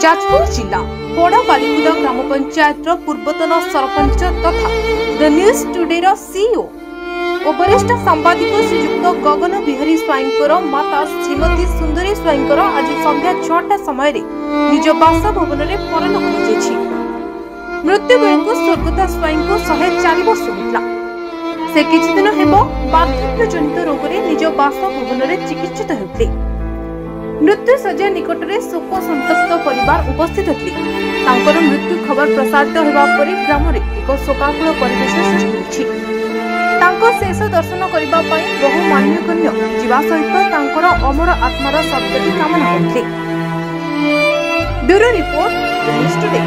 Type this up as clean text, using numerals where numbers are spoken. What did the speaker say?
जाजपुर जिला बड़ा बालीकुदा ग्राम पंचायत पूर्वतन सरपंच तथा द न्यूज टुडे सीईओ और वरिष्ठ सांबादिक श्रीयुक्त गगन बिहारी स्वाईंकर माता श्रीमती सुंदरी स्वाईंकर आज संध्या 6टा समय निज बासभवन में परलोक हो मृत्यु बेलू स्वर्गता स्वाईं को 104 वर्ष होता से किछि दिन हेबो वार्धक्य जनित रोग रे निज बासभवन में चिकित्सित होते। मृत्यु शज्या निकट में शोक संतप्त परिवार उपस्थित थे। मृत्यु खबर प्रसारित होगा पर ग्राम में एक शोकाकुल परिवेश सृष्टि होछि। शेष दर्शन करने बहु मान्यगण्य जीवा सहित अमर आत्मार सद्गति कामना करते। Bureau report news today.